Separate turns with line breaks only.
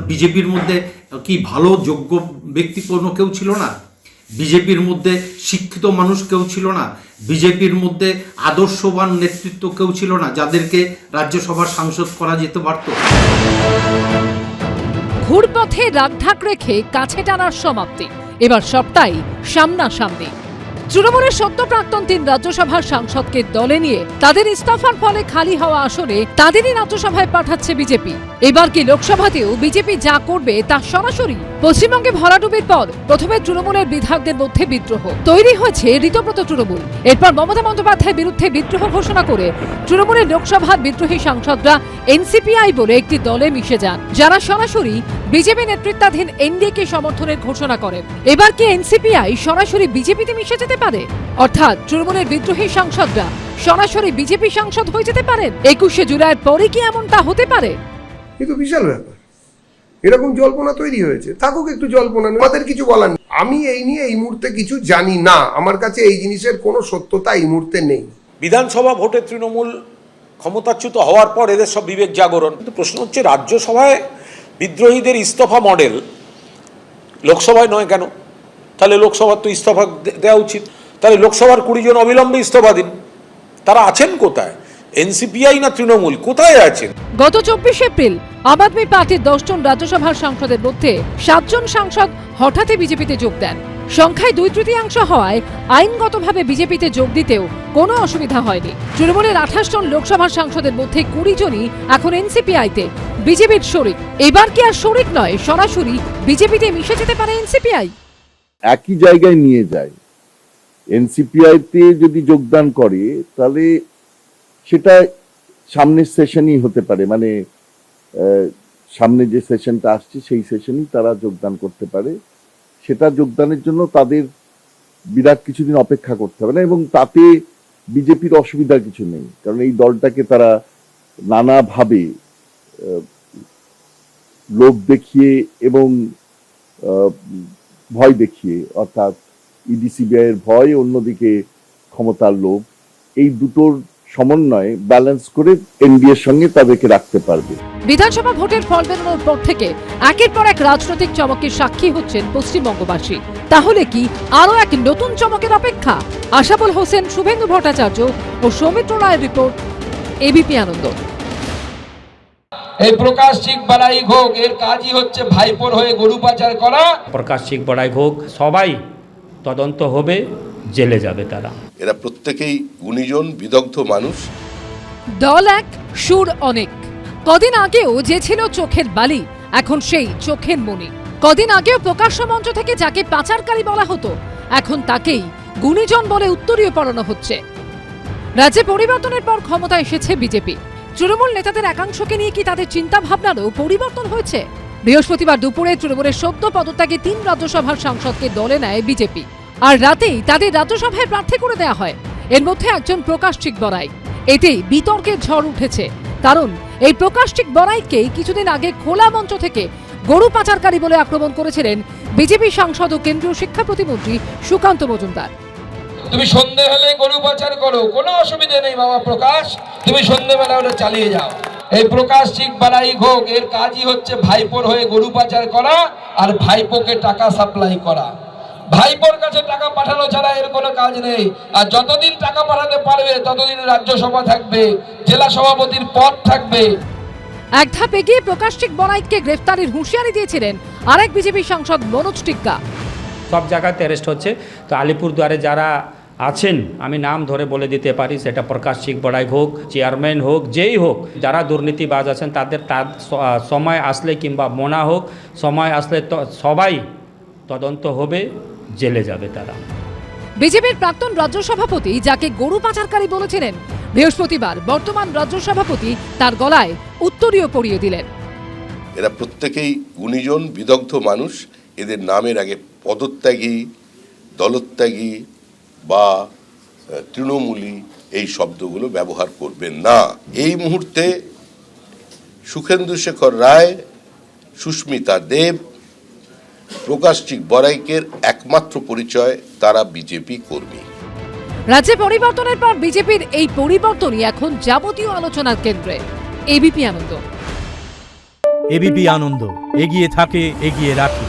বিজেপির মধ্যে কি ভালো যোগ্য ব্যক্তি কোনো কেউ ছিল না? বিজেপির মধ্যে শিক্ষিত মানুষ কেউ ছিল না? বিজেপির মধ্যে আদর্শবান নেতৃত্ব কেউ ছিল না যাদেরকে রাজ্যসভার সাংসদ করা যেতে পারত?
ঘুরপথে রাগঢাক রেখে কাছে টানার সমাপ্তি, এবার সবটাই সামনাসামনি। তৃণমূলের সদ্য প্রাক্তন 3 রাজ্যসভার সাংসদকে দলে নিয়ে তাদের ইস্তফার ফলে খালি হওয়া আসনে তাদেরই রাজ্যসভায় পাঠাচ্ছে বিজেপি। এবার কি লোকসভাতেও বিজেপি যা করবে তা সরাসরি? পশ্চিমবঙ্গে ভরাডুবির পর প্রথমে তৃণমূলের বিধায়কদের মধ্যে বিদ্রোহ তৈরি হয়েছে ঋতব্রত তৃণমূল। এরপর মমতা বন্দ্যোপাধ্যায়ের বিরুদ্ধে বিদ্রোহ ঘোষণা করে তৃণমূলের লোকসভার বিদ্রোহী সাংসদরা এনসিপিআই বলে একটি দলে মিশে যান, যারা সরাসরি বিজেপি নেতৃত্বাধীন এনডিএকে সমর্থনের ঘোষণা করেন। এবার কি এনসিপিআই সরাসরি বিজেপিতে মিশে যেতে পারে? অর্থাৎ তৃণমূলের বিদ্রোহী সাংসদরা সরাসরি বিজেপি সাংসদ হয়ে যেতে পারেন? 21শে জুলাইয়ের পরে কি এমনটা হতে পারে?
কিন্তু বিশাল ব্যাপার, এরকম জল্পনা তৈরি হয়েছে, থাকুক একটু জল্পনা, আমাদের কিছু বলার নেই। আমি এই নিয়ে এই মুহূর্তে কিছু জানি না, আমার কাছে এই জিনিসের কোনো সত্যতা এই মুহূর্তে নেই।
বিধানসভা ভোটে তৃণমূল ক্ষমতাচ্যুত হওয়ার পর এদের সব বিবেক জাগরণ। কিন্তু প্রশ্ন হচ্ছে, রাজ্যসভায় বিদ্রোহীদের ইস্তফা মডেল, লোকসভায় নয় কেন? তাহলে লোকসভার তো ইস্তফা দেওয়া উচিত। তাহলে লোকসভার 20 জন অবিলম্বে ইস্তফা দিন। তারা আছেন কোথায়? এনসিপিআই না তৃণমূল, কোথায় আছেন?
গত 24 এপ্রিল আম আদমি পার্টির 10 জন রাজ্যসভার সাংসদের মধ্যে 7 জন সাংসদ হঠাৎই বিজেপিতে যোগ দেন। সংখ্যায় 2/3 হওয়ায় আইনগতভাবে বিজেপিতে যোগ দিতেও কোনো অসুবিধা হয়নি। তৃণমূলের 28 জন লোকসভার সাংসদের মধ্যে 20 জনই এখন এনসিপিআইতে বিজেপির শরিক। এবার কি আর শরিক নয়, সরাসরি বিজেপিতে মিশে যেতে পারে এনসিপিআই?
একই জায়গায় নিয়ে যায়। এনসিপিআইতে যদি যোগদান করে তাহলে সেটা সামনের সেশনই হতে পারে, মানে সামনে যে সেশনটা আসছে সেই সেশনই তারা যোগদান করতে পারে। সেটা যোগদানের জন্য তাদের বিরাট কিছুদিন অপেক্ষা করতে হবে না, এবং তাতে বিজেপির অসুবিধা কিছু নেই, কারণ এই দলটাকে তারা নানাভাবে লোভ দেখিয়ে এবং ভয় দেখিয়ে, অর্থাৎ ইডি সিবিআই এর ভয়, অন্যদিকে ক্ষমতার লোভ, এই দুটোর সমন্বয়ে ব্যালেন্স করে এনডিএর সঙ্গে তাদেরকে রাখতে পারবে।
বিধানসভা ভোটের ফল বেরোনোর পর থেকে একের পর এক রাজনৈতিক চমকের সাক্ষী হচ্ছেন পশ্চিমবঙ্গবাসী। তাহলে কি আরো এক নতুন চমকের অপেক্ষা? আশাবুল হোসেন, শুভেন্দু ভট্টাচার্য ও সৌমিত্র রায়ের রিপোর্ট, এবিপি আনন্দ।
এই প্রকাশ সিং বড়াই ঘোগ এর কাজই হচ্ছে ভাইপোর হয়ে গরু পাচার করা।
প্রকাশ সিং বড়াই ঘোগ সবাই তদন্ত হবে, জেলে যাবে তারা।
এরা প্রত্যেকেই গুণীজন বিদগ্ধ মানুষ।
দল এক, সুর অনেক। কদিন আগেও যে ছিল চোখের বালি, এখন সেই চোখের মণি। কদিন আগেও প্রকাশ্য মঞ্চ থেকে যাকে পাচারকারী বলা হতো, এখন তাকেই গুণীজন বলে উত্তরীয় পড়ানো হচ্ছে। রাজ্যে পরিবর্তনের পর ক্ষমতা এসেছে বিজেপি। তৃণমূল নেতাদের একাংশকে নিয়ে কি তাদের চিন্তা ভাবনারও পরিবর্তন হয়েছে? বৃহস্পতিবার দুপুরে তৃণমূলের সদ্য পদত্যাগে 3 রাজ্যসভার সাংসদকে দলে নেয় বিজেপি, আর রাতেই তাদের রাজ্যসভায় প্রার্থী করে দেওয়া হয়। এর মধ্যে একজন প্রকাশ সিং বড়াই। এতেই বিতর্কের ঝড় উঠেছে, কারণ এই প্রকাশ সিং বড়াইকেই কিছুদিন আগে খোলা মঞ্চ থেকে গরু পাচারকারী বলে আক্রমণ করেছিলেন বিজেপি সাংসদ ও কেন্দ্রীয় শিক্ষা প্রতিমন্ত্রী সুকান্ত মজুমদার।
তুমি সন্ধে হলে গরু পাচার করো, কোনো অসুবিধা নেই বাবা প্রকাশ, তুমি সন্ধ্যেবেলা ওটা চালিয়ে যাও। এই প্রকাশ সিং বড়াই ঘোগ এর কাজই হচ্ছে ভাইপোর হয়ে গরু পাচার করা আর ভাইপোকে টাকা সাপ্লাই করা। ভাইপোর কাছে টাকা পাঠানো ছাড়া এর কোনো কাজ নেই। আর যতদিন টাকা পাঠাতে পারবে ততদিন রাজ্যসভা থাকবে, জেলা সভাপতির পদ থাকবে।
এক ধাপ এগিয়ে প্রকাশ সিং বড়াইকে গ্রেফতারের হুঁশিয়ারি দিয়েছিলেন আরেক বিজেপি সাংসদ মনোজ টিগ্গা।
সব জায়গাতে অ্যারেস্ট হচ্ছে, তো আলিপুরদুয়ারে যারা আছেন আমি নাম ধরে বলে দিতে পারি, সেটা প্রকাশ সিং বড়াই হোক, চেয়ারম্যান হোক, যেই হোক, যারা দুর্নীতিবাজ আছেন তাদের সময় আসলে কিংবা মোনা হোক, সময় আসলে তো সবাই তদন্ত হবে, জেলে যাবে তারা।
বিজেপির প্রাক্তন রাজ্য সভাপতি, যাকে গরু পাচারকারী বলেছিলেন, বৃহস্পতিবার বর্তমান রাজ্য সভাপতি তার গলায় উত্তরীয় পরিয়ে দিলেন।
এরা প্রত্যেকেই গুণীজন বিদগ্ধ মানুষ। এদের নামের আগে পদত্যাগী, দলত্যাগী বা তৃণমূলী এই শব্দগুলো ব্যবহার করবেন না। এই মুহূর্তে সুখেন্দু শেখর রায়, সুস্মিতা দেব, প্রকাশ সিং বড়াইকের একমাত্র পরিচয় তারা বিজেপি কর্মী।
রাজ্যে পরিবর্তনের পর বিজেপির এই পরিবর্তনই এখন যাবতীয় আলোচনার কেন্দ্রে। এবিপি আনন্দ।
এবিপি আনন্দ, এগিয়ে থাকে, এগিয়ে রাখে।